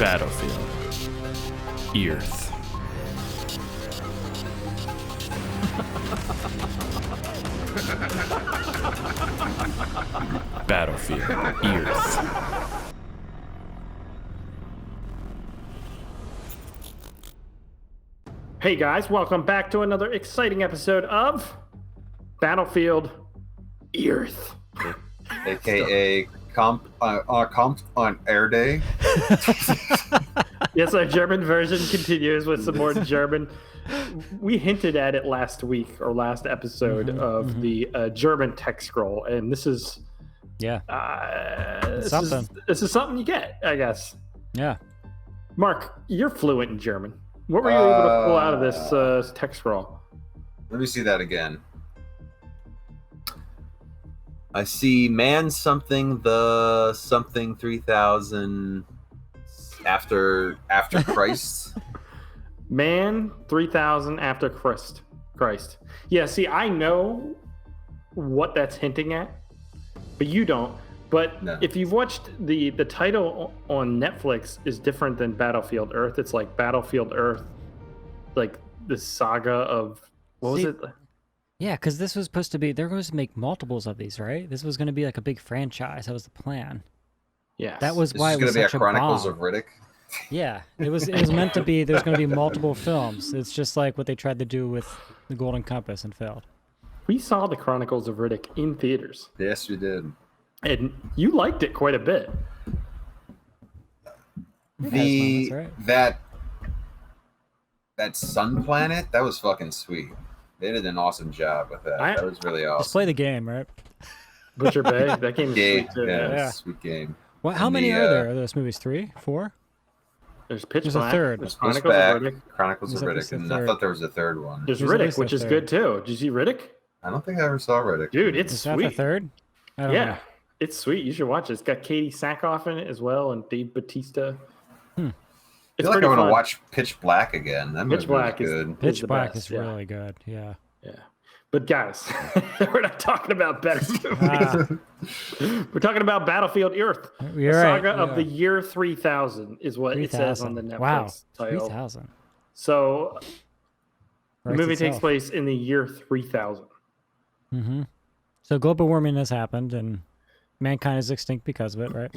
Battlefield. Earth. Battlefield. Earth. Hey guys, welcome back to another exciting episode of Battlefield Earth. AKA Comp on Air Day. Yes, our German version continues with some more German. We hinted at it last week or last episode of the German text scroll, and this is this is something you get, I guess. Yeah. Mark, you're fluent in German. What were you able to pull out of this text scroll? Let me see that again. I see man something the something 3000 after Christ. Man 3000 after Christ. Yeah, see, I know what that's hinting at, but you don't. But No. if you've watched the title on Netflix is different than Battlefield Earth. It's like Battlefield Earth, like the saga of what was it? Yeah, because this was supposed to be, they're going to make multiples of these, right? This was going to be like a big franchise. That was the plan. Yes. That was This why is it going was to be a such a Chronicles bomb. of Riddick. Yeah, it was meant to be, there's going to be multiple films. It's just like what they tried to do with the Golden Compass and failed. We saw the Chronicles of Riddick in theaters, Yes, you did. and you liked it quite a bit. The That's right. that sun planet, that was fucking sweet. They did an awesome job with that. That was really awesome. Just play the game, right? Butcher Bay, that game is Game, sweet too. yeah, Yeah. sweet game. Well, how And many the, are there? Are those movies 3, 4? There's Pitch There's a Black. third. There's Goes Chronicles back, of Riddick. Chronicles of There's at least Riddick, a and I third. thought there was a third one. There's There's at Riddick, least a which is third. good too. Did you see Riddick? I don't think I ever saw Riddick. Dude, it's Is that sweet. the third? I don't Yeah, know. it's sweet. You should watch it. It's got Katie Sackhoff in it as well, and Dave Bautista. Hmm. I It's feel like pretty I want fun. to watch Pitch Black again. That movie Pitch Black was is good. is Pitch the Black best, is yeah. really good. Yeah. Yeah. But guys, we're not talking about better movies. Ah, We're talking about Battlefield Earth. you're the right. saga of yeah. the year 3000 is what it says on the 3000. Netflix Wow. title. 3000. So the Writes movie takes itself. place in the year 3000. Mm-hmm. So global warming has happened, and mankind is extinct because of it, right?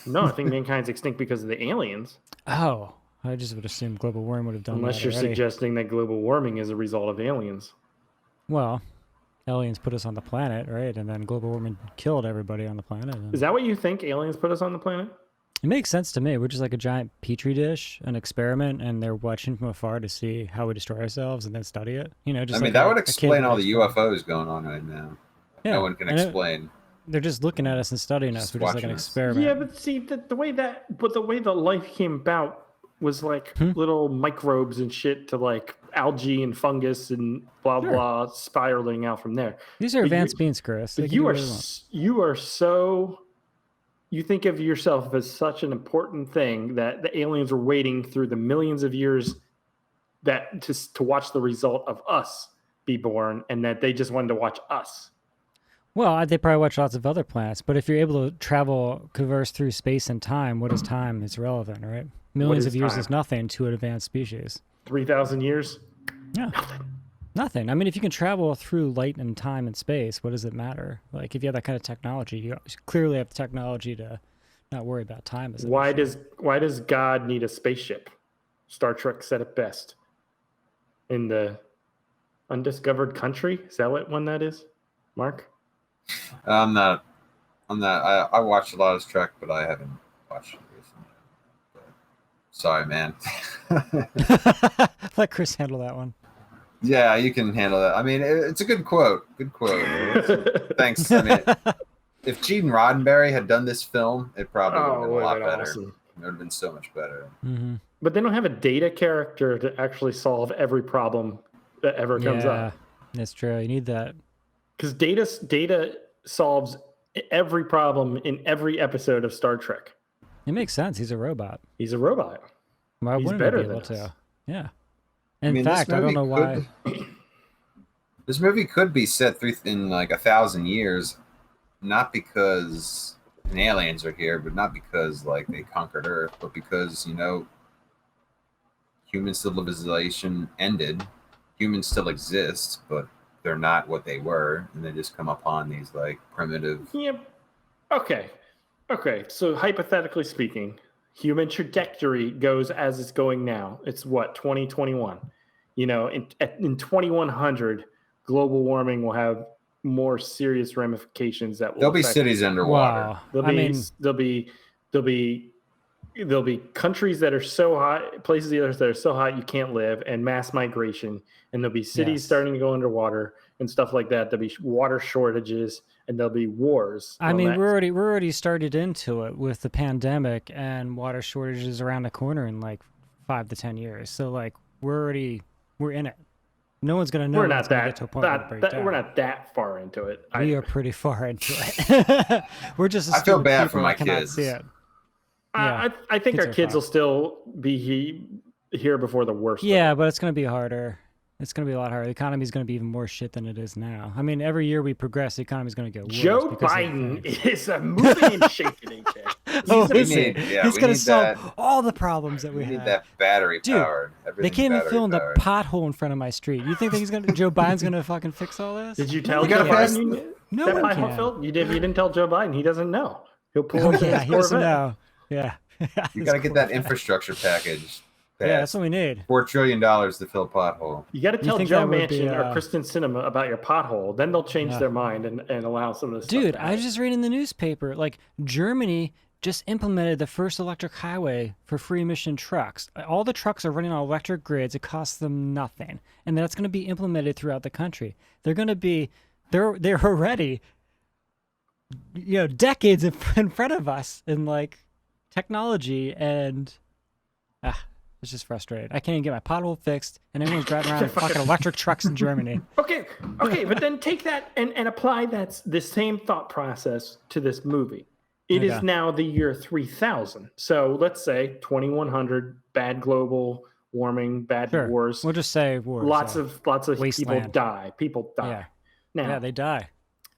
No, I think mankind's extinct because of the aliens. Oh, I just would assume global warming would have done Unless that you're already. suggesting that global warming is a result of aliens. Well, aliens put us on the planet, right? And then global warming killed everybody on the planet. and- Is that what you think aliens put us on the planet? It makes sense to me. We're just like a giant petri dish, an experiment, and they're watching from afar to see how we destroy ourselves and then study it. You know, just I mean, like that a- would a kid explain all the experiment. UFOs going on right now. Yeah, No one can and it- explain. They're just looking at us and studying us. Just We're just like an watching us. experiment. Yeah, but see, the way that life came about was like Hmm. little microbes and shit to like algae and fungus and blah Sure. blah spiraling out from there. These are But advanced beings, Chris. They But can you do are what they want. you are so you think of yourself as such an important thing that the aliens were waiting through the millions of years that to watch the result of us be born, and that they just wanted to watch us. Well, they probably watch lots of other planets, but if you're able to converse through space and time, what is time? It's relevant, right? Millions is of years time? is nothing to an advanced species. 3,000 years. Yeah. Nothing. I mean, if you can travel through light and time and space, what does it matter? Like, if you have that kind of technology, you clearly have the technology to not worry about time. As an Why issue. does God need a spaceship? Star Trek said it best. In the undiscovered country, is that what one that is? Mark? I'm not. I watched a lot of Trek, but I haven't watched it recently. But, sorry, man. Let Chris handle that one. Yeah, you can handle that. I mean, it's a good quote. Good quote. Thanks. I mean, if Gene Roddenberry had done this film, it probably would have been a would've lot been better. awesome. It would have been so much better. Mm-hmm. But they don't have a data character to actually solve every problem that ever comes up. That's true. You need that. Because data solves every problem in every episode of Star Trek. It makes sense. He's a robot. He's a robot. Why He's wouldn't better he be than able to? us. Yeah. I In mean, this fact, I don't movie know why. This movie could be set in like 1,000 years, not because and aliens are here, but not because like they conquered Earth, but because human civilization ended. Humans still exist, but they're not what they were, and they just come upon these like primitive. Yep. Okay. So hypothetically speaking, human trajectory goes as it's going now. It's what, 2021. You know, in 2100, global warming will have more serious ramifications that will There'll be affect- cities underwater. Wow. There'll be countries that are so hot, places of the earth that are so hot you can't live, and mass migration, and there'll be cities starting to go underwater and stuff like that. There'll be water shortages, and there'll be wars. I mean, we're already started into it with the pandemic and water shortages around the corner in like 5 to 10 years. So like we're in it. No one's gonna know. We're not get to a point where it breaks down. we're not that far into it. We are pretty far into it. We're just. I feel bad for people my that cannot kids. see it. I think Kids our are kids fine. will still be here before the worst. Yeah, but it's going to be harder. It's going to be a lot harder. The economy is going to be even more shit than it is now. I mean, every year we progress, the economy is going to get worse. Joe because of Biden things. is a moving and shaking agent. Oh, We is he? need- yeah, He's we going to need solve that. all the problems that We we need have. that battery powered. They can't even fill in the pothole in front of my street. You think that Joe Biden's going to fucking fix all this? Did you tell You Joe gotta pass- Biden you- No that one pothole can. filled? You didn't tell Joe Biden. He doesn't know. He'll pull Oh up to yeah, his he doesn't Corvette. know. Yeah. You got to get that infrastructure package. Yeah, that's what we need. $4 trillion to fill a pothole. You got to tell think Joe that would be, Manchin or Kristen Sinema about your pothole. Then they'll change their mind and allow some of this Dude, stuff. I was just reading in the newspaper, like Germany just implemented the first electric highway for free emission trucks. All the trucks are running on electric grids. It costs them nothing. And that's going to be implemented throughout the country. They're already, decades in front of us in like technology, and it's just frustrating. I can't even get my pothole fixed, and everyone's driving around in fucking electric trucks in Germany. Okay, but then take that and apply this same thought process to this movie. It is now the year 3000. So let's say 2100, bad global warming, bad wars. We'll just say wars. Lots of people wasteland. die. People die. Yeah. Now, Yeah, they die.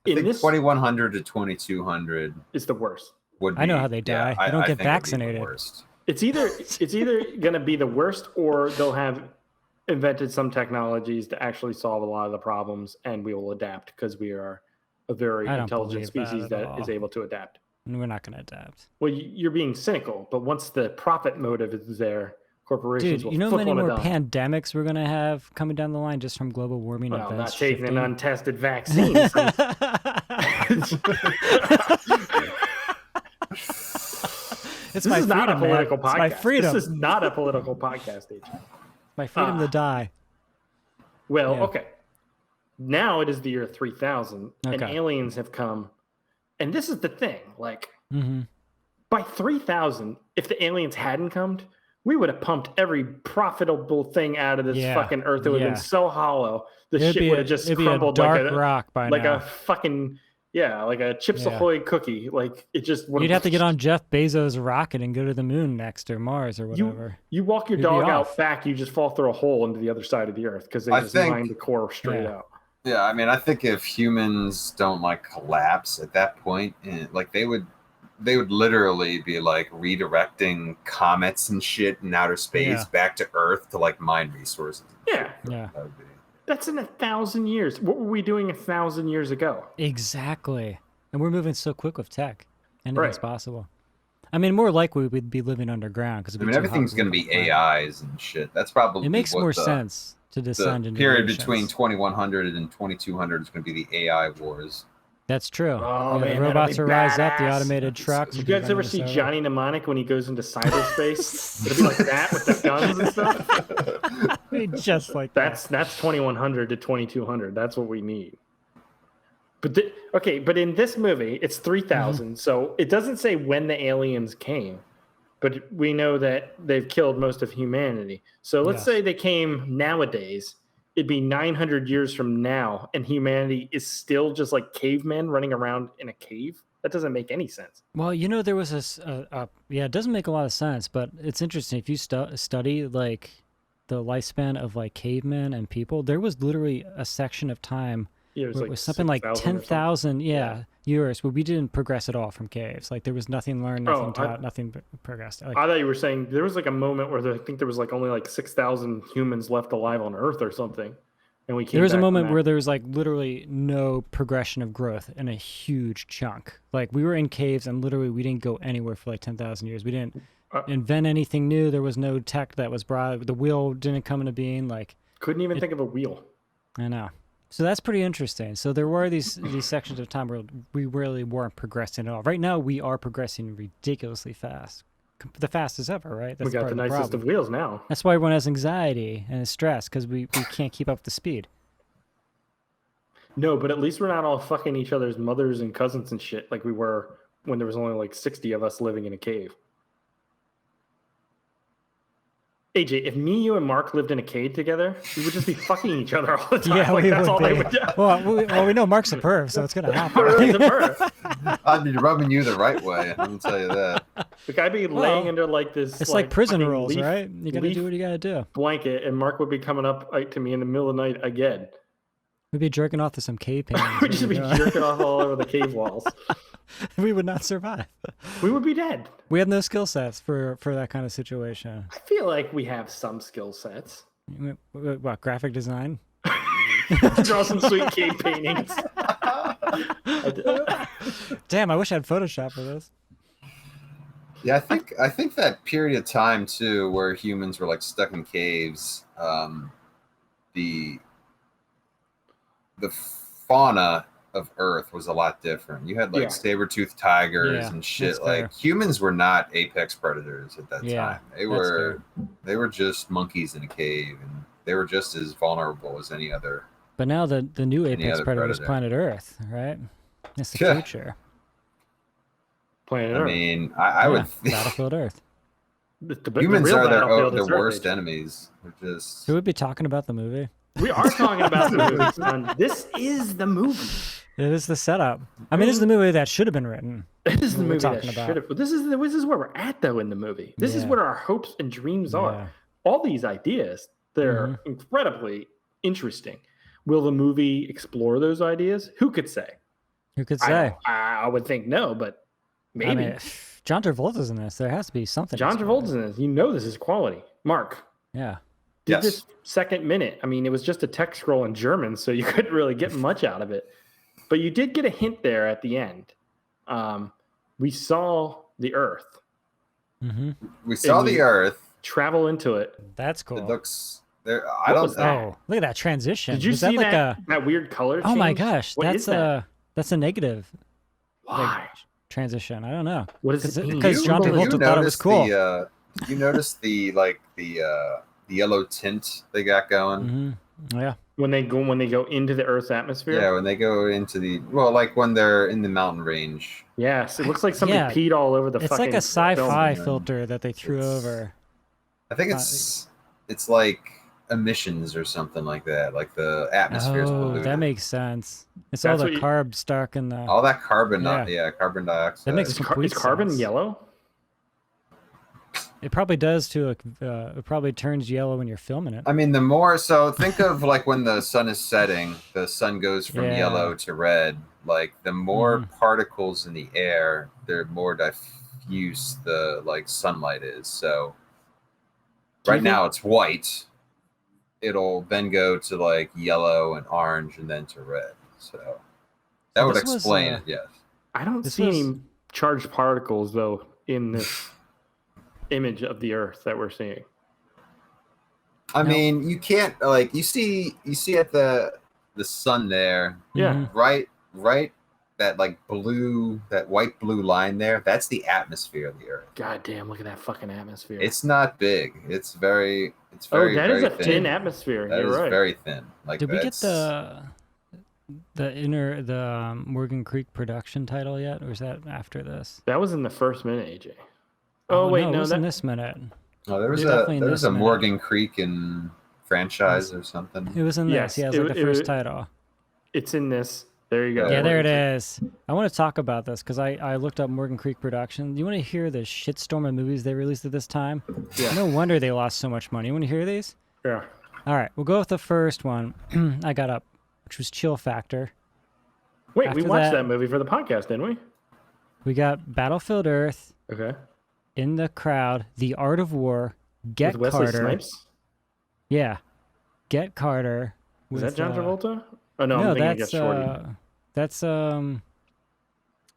I think this 2100 to 2200 is the worst. would be. I know how they die. They don't get think it would be the vaccinated. worst. It's either going to be the worst, or they'll have invented some technologies to actually solve a lot of the problems, and we will adapt because we are a very I don't intelligent believe that species at that all. is able to adapt. And we're not going to adapt. Well, you're being cynical, but once the profit motive is there, corporations Dude, will you know how flip many on a more dime. pandemics we're going to have coming down the line just from global warming Well, events? not taking shifting? an untested vaccine. It's This my is not a freedom, man. political It's podcast. my freedom. This is not a political podcast, AJ. My freedom to die. Well, Yeah. okay. Now it is the year 3000, and Okay. aliens have come. And this is the thing. Like, Mm-hmm. by 3000, if the aliens hadn't come, we would have pumped every profitable thing out of this Yeah. fucking earth. It would have Yeah. been so hollow. The It'd shit be would a, have just it'd be a crumbled dark like a rock by like now. a fucking like a Chips Yeah. Ahoy cookie. Like it just would You'd have to get on Jeff Bezos' rocket and go to the moon next, or Mars, or whatever. You walk your You'd be dog out off. back, you just fall through a hole into the other side of the earth because they I just think- mine the core straight Yeah. out. Yeah, I mean, I think if humans don't like collapse at that point, like they would literally be like redirecting comets and shit in outer space Yeah. back to Earth to like mine resources. Yeah, Yeah. That would be. that's in 1,000 years. What were we doing 1,000 years ago? Exactly. And we're moving so quick with tech. Anything's Right. possible. I mean, more likely we'd be living underground because I mean, everything's going to be AIs and shit. That's probably It makes what more the, sense to descend The into period nations. between 2100 and 2200 is going to be the AI wars. That's true. Oh, Yeah, man, the robots that'll will be rise up. The badass. automated trucks. Did will you be guys ever running see us over. Johnny Mnemonic when he goes into cyberspace? It'll be like that with the guns and stuff. Just like that. That's 2100 to 2200. That's what we need. But but in this movie, it's 3000. So it doesn't say when the aliens came, but we know that they've killed most of humanity. So let's Yes. say they came nowadays. It'd be 900 years from now, and humanity is still just like cavemen running around in a cave. That doesn't make any sense. Well, there was it doesn't make a lot of sense, but it's interesting. If you study like the lifespan of like cavemen and people, there was literally a section of time Yeah, it It was something 6,000 like or something. 10,000 years, but we didn't progress at all from caves. Like there was nothing learned, nothing taught, nothing progressed. Like, I thought you were saying there was like a moment where I think there was like only like 6,000 humans left alive on Earth or something, and we came. there was a back from moment that. where there was like literally no progression of growth in a huge chunk. Like we were in caves and literally we didn't go anywhere for like 10,000 years. We didn't invent anything new. There was no tech that was brought. The wheel didn't come into being. Like Couldn't even think of a wheel. I know. So that's pretty interesting. So there were these sections of time where we really weren't progressing at all. Right now we are progressing ridiculously fast, the fastest ever. Right? That's We got part the of nicest problem. of wheels now. That's why everyone has anxiety and is stressed because we can't keep up with the speed. No, but at least we're not all fucking each other's mothers and cousins and shit like we were when there was only like 60 of us living in a cave. AJ, if me, you, and Mark lived in a cave together, we would just be fucking each other all the time. Yeah, like, we that's would all they be. would do. Well, we know Mark's a perv, so it's gonna happen. Really, the birth. I'd be rubbing you the right way. I'm gonna tell you that. Like I'd be Well, laying under like this. It's like prison fucking rules, right? You gotta do what you gotta do. blanket, and Mark would be coming up to me in the middle of the night again. We'd be jerking off to some cave paintings. We'd just be jerking off all over the cave walls. We would not survive. We would be dead. We have no skill sets for that kind of situation. I feel like we have some skill sets. What, graphic design? Draw some sweet cave paintings. Damn, I wish I had Photoshop for this. Yeah, I think that period of time too, where humans were like stuck in caves, the fauna of Earth was a lot different. You had like saber-toothed tigers and shit. Like humans were not apex predators at that time. They were just monkeys in a cave, and they were just as vulnerable as any other. But now the new apex predator is predator. planet Earth, right? It's the future. Planet Earth. I mean, I would Battlefield Earth. humans real are battlefield their is Earth, worst AJ. enemies. They're just Should we be talking about the movie? We are talking about the movie, son. This is the movie. It is the setup. I mean, this is the movie that should have been written. This is the What we're movie that talking about. should have. This is where we're at though in the movie. This is what our hopes and dreams are. Yeah. All these ideas, they're incredibly interesting. Will the movie explore those ideas? Who could say? Who could say? I would think no, but maybe. I mean, John Travolta's in this. There has to be something. John explored. Travolta's in this. You know this is quality. Mark, Yeah. did this second minute. I mean, it was just a text scroll in German, so you couldn't really get much out of it. But you did get a hint there at the end. We saw the Earth. Mm-hmm. we saw And the we- Earth. Travel into it. That's cool. It looks there. I What don't was that? Oh, look at that transition. Did you Was see that like that weird color Oh my change? gosh, What is that? that's a negative Why? transition. I don't know. What does it mean? Because John Travolta thought it was cool. You noticed the yellow tint they got going. Yeah. When they go into the Earth's atmosphere? Yeah, when they go into like when they're in the mountain range. Yes, it looks like somebody Yeah. peed all over the It's fucking like a sci-fi film. filter that they threw It's- over. I think it's like emissions or something like that. Like the atmosphere is Oh, polluted. that makes sense. It's That's all what the you- carbs stuck in the. All that carbon, Yeah. carbon dioxide. That makes Is, complete is carbon sense. yellow? It probably does too. It probably turns yellow when you're filming it. I mean, the more so, think of like when the sun is setting, the sun goes from Yeah. yellow to red. Like the more Mhm. particles in the air, the more diffuse the like sunlight is. So Do you right now it's white. It'll then go to like yellow and orange and then to red. So that So would this was, explain it. Yes. I don't This see was- any charged particles though in this image of the Earth that we're seeing. I No. mean, you can't like you see at the sun there, Yeah. Mhm. right that like that white blue line there, that's the atmosphere of the Earth. God damn, look at that fucking atmosphere. It's not big. It's very that is very a thin. thin atmosphere. That You're is right. very thin. Like Did we get that's- the Morgan Creek production title yet, or is that after this? That was in the first minute, AJ. Oh, wait, no, no, it was that in this minute. Oh, there was They're definitely in there was this a minute. Morgan Creek in franchise or something. It was in Yes, this. Yeah, it was like the it first was- title. it's in this. There you go. Yeah, there it is. I want to talk about this because I looked up Morgan Creek Production. You want to hear the shitstorm of movies they released at this time? Yeah. No wonder they lost so much money. You want to hear these? Yeah. All right, we'll go with the first one. I got up which was Chill Factor. Wait, After we watched that- that movie for the podcast, didn't we? We got Battlefield Earth, Okay. In the Crowd, The Art of War, Get With Wesley Carter. Snipes? Yeah, Get Carter. Is with, that John Travolta? Oh no, No, I'm thinking that's Get Shorty.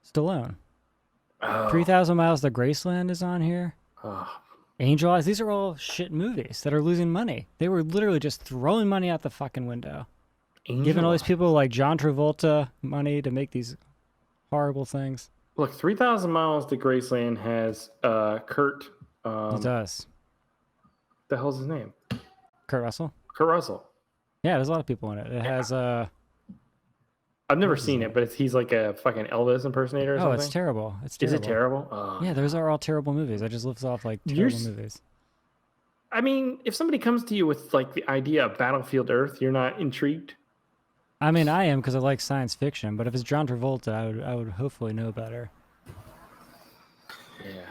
Stallone. Oh. 3,000 Miles to Graceland is on here. Oh. Angel Eyes. These are all shit movies that are losing money. They were literally just throwing money out the fucking window. Giving all these people like John Travolta money to make these horrible things. Look, 3,000 Miles to Graceland has Kurt. It does. The hell's his name? Kurt Russell? Kurt Russell. Yeah, there's a lot of people in it. It has I've never seen it, but he's like a fucking Elvis impersonator or oh, something. it's terrible. It's Is terrible. it terrible? Oh. Yeah, those are all terrible movies. I just lift off like You're terrible s- movies. I mean, if somebody comes to you with like the idea of Battlefield Earth, you're not intrigued? I mean, I am because I like science fiction, but if it's John Travolta, I would hopefully know better. Yeah.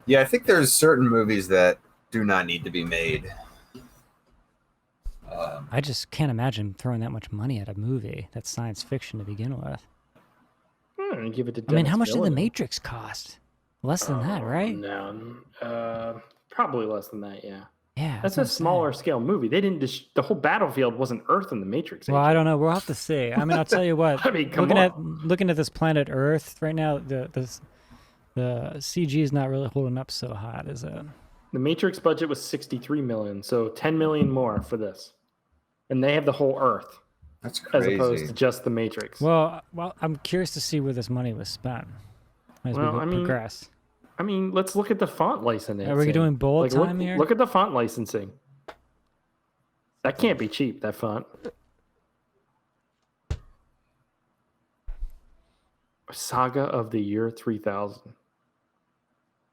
Yeah, I think there's certain movies that do not need to be made. I just can't imagine throwing that much money at a movie that's science fiction to begin with. Give it to I mean, how Dennis much did The Villeneuve. Matrix cost? Less than that, right? No, probably less than that. Yeah, Yeah. that's what a I'm saying. smaller scale movie. They didn't. The whole battlefield wasn't Earth in the Matrix. Well, I don't know. We'll have to see. I mean, I'll tell you what. I mean, come looking at this planet Earth right now, the CG is not really holding up so hot, is it? The Matrix budget was 63 million, so 10 million more for this, and they have the whole Earth That's as crazy. opposed to just the Matrix. Well, I'm curious to see where this money was spent as Well, we I mean, progress. I mean, let's look at the font licensing. Are we doing bold look, time here? Look at the font licensing. That can't be cheap. That font. Saga of the Year 3000.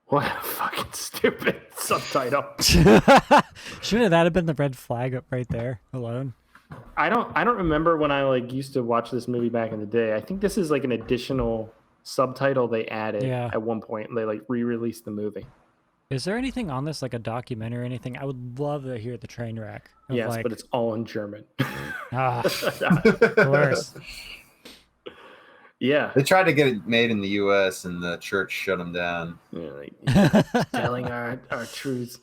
What a fucking stupid subtitle. Shouldn't that have been the red flag up right there alone? I don't remember when I like used to watch this movie back in the day. I think this is like an additional subtitle they added at one point. They like re-released the movie. Is there anything on this, like a documentary or anything? I would love to hear the train wreck. of, Yes, like, but it's all in German. of course. Yeah. They tried to get it made in the U.S. and the church shut them down. Yeah, like, telling our truths.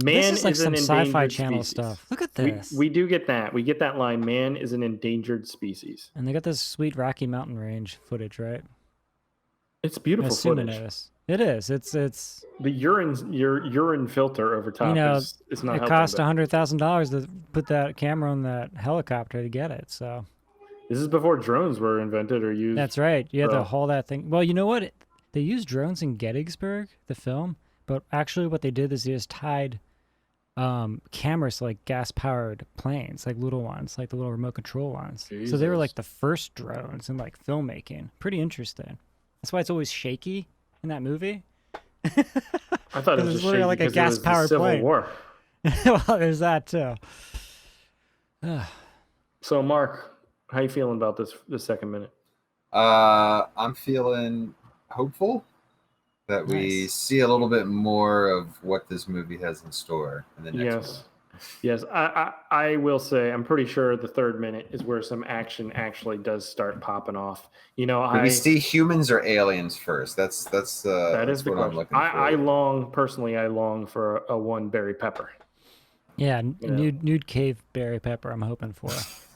Man This is like some an sci-fi endangered channel species. stuff. Look at this. We do get that. We get that line. Man is an endangered species. And they got this sweet Rocky Mountain Range footage, right? It's I'm beautiful assuming footage. it is. It is. It's The urine filter over top is not it helping, cost but $100,000 to put that camera on that helicopter to get it. So this is before drones were invented or used. that's right. You had Oh. to haul that thing. Well, you know what? They used drones in Gettysburg, the film, but actually what they did is they just tied cameras to like gas-powered planes, like little ones, like the little remote control ones. So they were Jesus. like the first drones in like filmmaking. Pretty interesting. That's why it's always shaky in that movie. I thought it 'Cause was it's just literally shaky like a because it was the gas-powered Civil plane. War. Well, there's that too. So, Mark, how you feeling about this second minute? I'm feeling hopeful that we Nice. see a little bit more of what this movie has in store in the next one. Yes. I will say I'm pretty sure the third minute is where some action actually does start popping off. You know, Do we see humans or aliens first? That's that is the what I'm question. looking for. I long for a one berry pepper, Yeah, You know. nude cave berry pepper. I'm hoping for.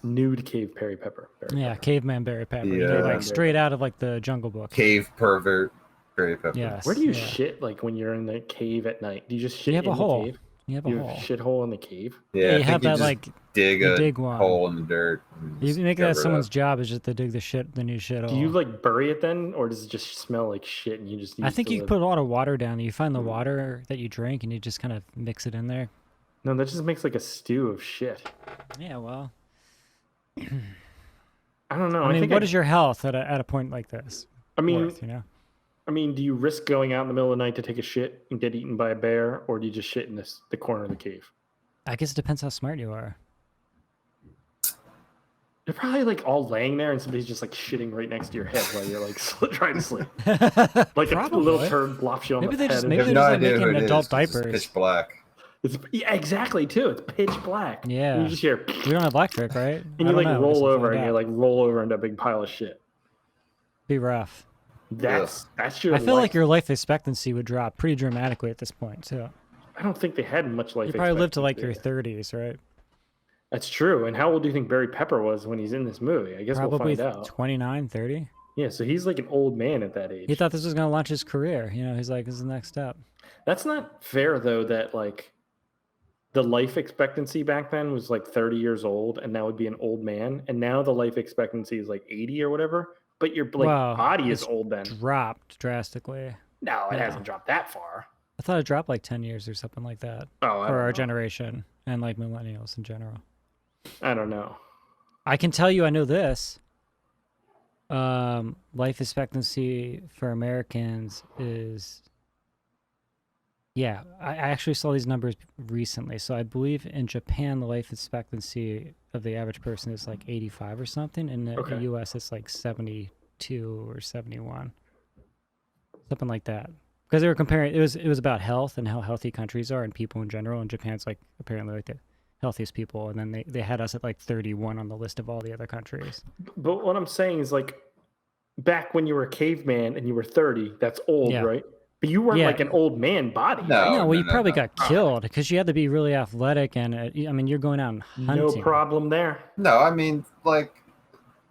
nude cave berry pepper. Yeah, caveman berry pepper. You Yeah. get, like straight out of like the Jungle Book. Cave pervert, berry pepper. Yes. Where do you yeah. shit like when you're in the cave at night? Do you just shit You have in a hole. the cave? You have a You hole. have a shit hole in the cave? Yeah, Yeah, I you think have that just like dig you a dig one. hole in the dirt. and You just make cover that it someone's up. job is just to dig the new shit Do hole. you like bury it then, or does it just smell like shit and you just? I use think to you live? put a lot of water down. You find the water that you drink and you just kind of mix it in there. No, that just makes like a stew of shit. Yeah, well, I don't know. I mean, think what is your health at a point like this? I mean, worth, you know? do you risk going out in the middle of the night to take a shit and get eaten by a bear, or do you just shit in the corner of the cave? I guess it depends how smart you are. You're probably like all laying there, and somebody's just like shitting right next to your head while you're like trying to sleep. Like a little Probably. turd blops you on Maybe the they head. just- and maybe You then- have they're no just, like, idea who making it is. adult 'cause it's diapers. pitch black. Yeah, exactly too. It's pitch black. Yeah. And you just hear, We don't have electric, right? and you like roll over, and you like roll over into a big pile of shit. Be rough. That's your. I feel like your life expectancy would drop pretty dramatically at this point too. I don't think they had much life. You probably lived to like your 30s, right? That's true. And how old do you think Barry Pepper was when he's in this movie? I guess probably we'll find out. 29, 30. Yeah, so he's like an old man at that age. He thought this was going to launch his career. You know, he's like, this is the next step. That's not fair, though, that like the life expectancy back then was like 30 years old, and that would be an old man. And now the life expectancy is like 80 or whatever. But your body is old then. Dropped drastically. No, it hasn't dropped that far. I thought it dropped like 10 years or something like that for our generation and like millennials in general. I don't know. I can tell you I know this. Life expectancy for Americans is... Yeah, I actually saw these numbers recently. So I believe in Japan, the life expectancy of the average person is like 85 or something. In the U.S., it's like 72 or 71. Something like that. Because they were comparing, it was about health and how healthy countries are and people in general. And Japan's like apparently like the healthiest people. And then they had us at like 31 on the list of all the other countries. But what I'm saying is like back when you were a caveman and you were 30, that's old, right? But you weren't like an old man body. No, well, you probably got killed because you had to be really athletic. And I mean, you're going out and hunting. No problem there. No, I mean, like,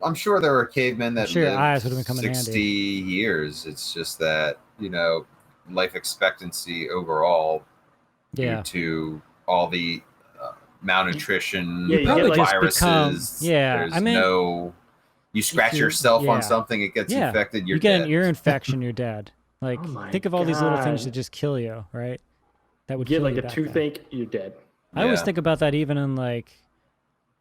I'm sure there were cavemen that your eyes lived would have been 60 years. It's just that, you know, life expectancy overall due to all the malnutrition, viruses. I mean, you scratch yourself on something, it gets infected, you're dead. You get an ear infection, you're dead. Like, think of all these little things that just kill you, right? That would get kill like you a toothache, you're dead. I always think about that even in like,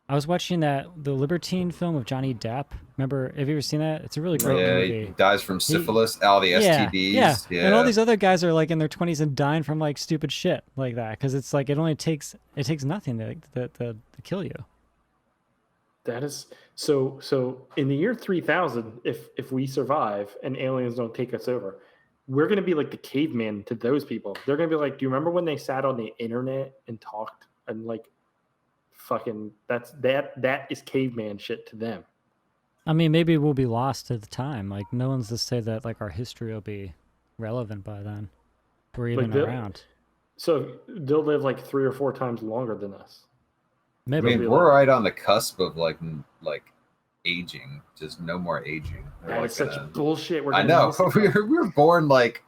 I was watching the Libertine film of Johnny Depp. Remember, have you ever seen that? It's a really great movie. He dies from syphilis, all the STDs. Yeah. And all these other guys are like in their 20s and dying from like stupid shit like that. Because it's like, it takes nothing to kill you. That is so in the year 3000, if we survive and aliens don't take us over, we're going to be like the caveman to those people. They're going to be like, do you remember when they sat on the internet and talked and like fucking that is caveman shit to them. I mean, maybe we'll be lost at the time. Like, no one's to say that like our history will be relevant by then. We're even around. So they'll live like 3 or 4 times longer than us. Maybe. I mean, we're right on the cusp of like aging, just no more aging. That is such bullshit. I know. We were born like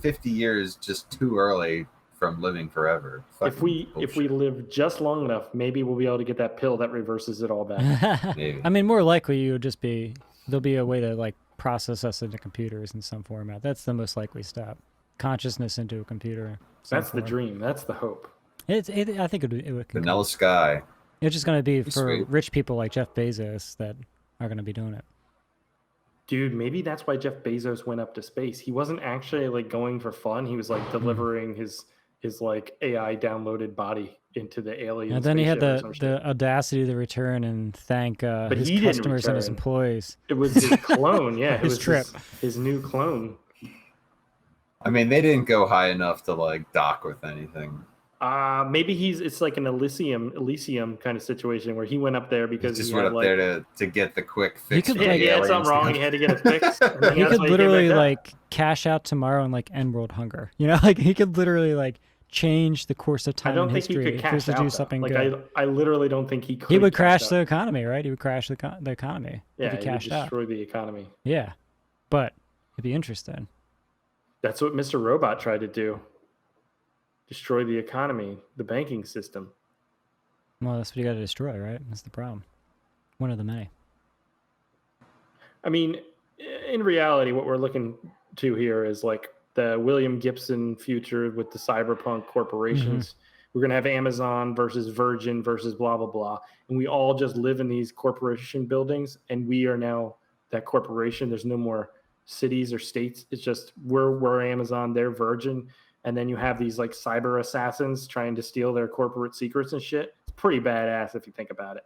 50 years just too early from living forever. If we live just long enough, maybe we'll be able to get that pill that reverses it all back. Maybe. I mean, more likely you would just there'll be a way to like process us into computers in some format. That's the most likely step. Consciousness into a computer. That's the dream. That's the hope. I think it would. Vanilla Sky. It's just going to be for rich people like Jeff Bezos that are going to be doing it. Dude, maybe that's why Jeff Bezos went up to space. He wasn't actually like going for fun. He was like delivering his like AI downloaded body into the alien. And then he had the audacity to return and thank his customers and his employees. It was his clone, yeah. His trip. His new clone. I mean, they didn't go high enough to like dock with anything. Maybe it's like an Elysium kind of situation where he went up there because he just went up there to get the quick fix. He had something wrong. He had to get it fixed. He could literally like cash out tomorrow and like end world hunger. You know, like he could literally like change the course of time in history. I don't think he could cash out. Do something like good. I literally don't think he could. He would crash the economy, right? He would crash the economy. Yeah, if he cashed out. Destroy the economy. Yeah, but it'd be interesting. That's what Mr. Robot tried to do. Destroy the economy, the banking system. Well, that's what you got to destroy, right? That's the problem. One of the many. I mean, in reality, what we're looking to here is like the William Gibson future with the cyberpunk corporations. Mm-hmm. We're going to have Amazon versus Virgin versus blah, blah, blah. And we all just live in these corporation buildings, and we are now that corporation. There's no more cities or states. It's just we're Amazon, they're Virgin. And then you have these like cyber assassins trying to steal their corporate secrets and shit. It's pretty badass if you think about it.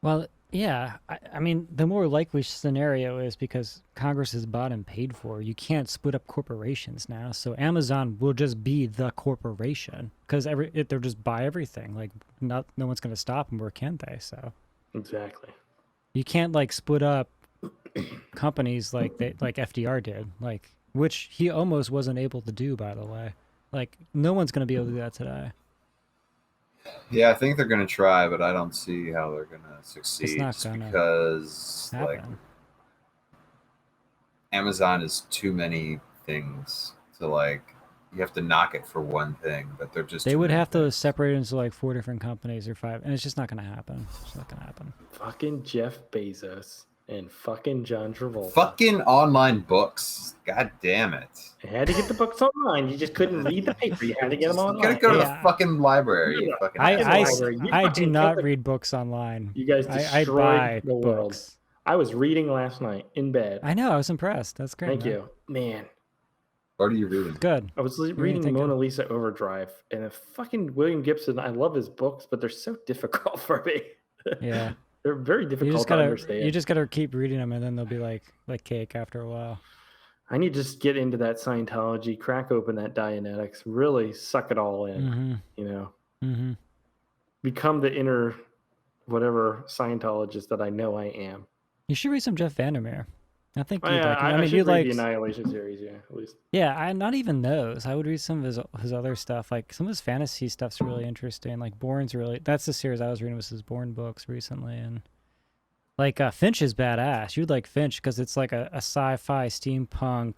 Well, yeah. I mean, the more likely scenario is because Congress is bought and paid for. You can't split up corporations now, so Amazon will just be the corporation because they'll just buy everything. Like, no one's going to stop them, or can they? So Exactly. you can't like split up companies like FDR did, like which he almost wasn't able to do, by the way. Like, no one's going to be able to do that today. Yeah, I think they're going to try, but I don't see how they're going to succeed. It's not gonna because like happen. Amazon is too many things to like. You have to knock it for one thing, but they're just. They too would many have to things. separate it into like 4 different companies or 5, and it's just not going to happen. It's not going to happen. Fucking Jeff Bezos and fucking John Travolta. Fucking online books. God damn it. You had to get the books online. You just couldn't read the paper. You had to get them You online. gotta go to Yeah. the fucking library. You fucking I asshole. do fucking not took read books online. You guys I destroyed buy the world. books. I was reading last night in bed. I know. I was impressed. That's great. Thank man. you. Man, What are you reading? Good. I was you reading thinking? Mona Lisa Overdrive, and a fucking William Gibson. I love his books, but they're so difficult for me. Yeah. They're very You difficult just to gotta understand. keep reading them, and then they'll be like cake after a while. I need to just get into that Scientology, crack open that Dianetics, really suck it all in. Mm-hmm. You know, Mm-hmm. become the inner whatever Scientologist that I know I am. You should read some Jeff Vandermeer. I think you'd like him. I I mean, should you read like the Annihilation series, yeah, at least. Yeah, not even those. I would read some of his other stuff. Like some of his fantasy stuff's really interesting. Like Bourne's really. That's the series I was reading, was his Bourne books recently, and like Finch is badass. You'd like Finch because it's like a sci-fi steampunk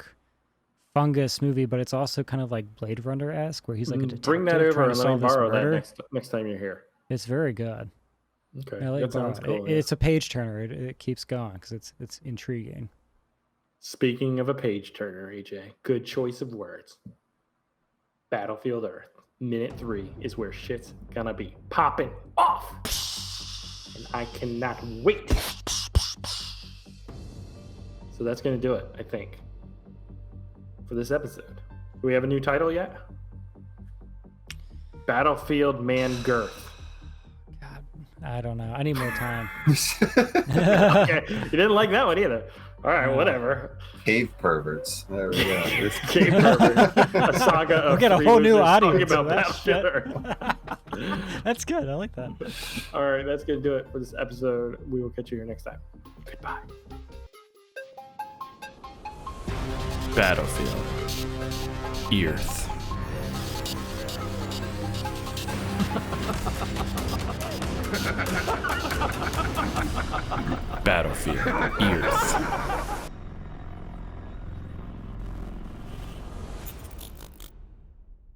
fungus movie, but it's also kind of like Blade Runner-esque, where he's like a detective Bring that over trying to and let me solve this borrow that murder. next time you're here. It's very good. Okay, Yeah, that sounds cool. yeah. It's a page turner. It keeps going because it's intriguing. Speaking of a page turner, AJ, good choice of words. Battlefield Earth, minute 3 is where shit's gonna be popping off, and I cannot wait. So that's gonna do it, I think, for this episode. Do we have a new title yet? Battlefield Man Girth. God, I don't know. I need more time. Okay, you didn't like that one either. All right, No. whatever. Cave perverts. There we go. Cave Pervert, a saga of We'll get a three whole new losers talking audience about of that Battlefield shit. Earth. That's good. I like that. All right, that's gonna do it for this episode. We will catch you here next time. Goodbye. Battlefield. Earth. Battlefield. Earth.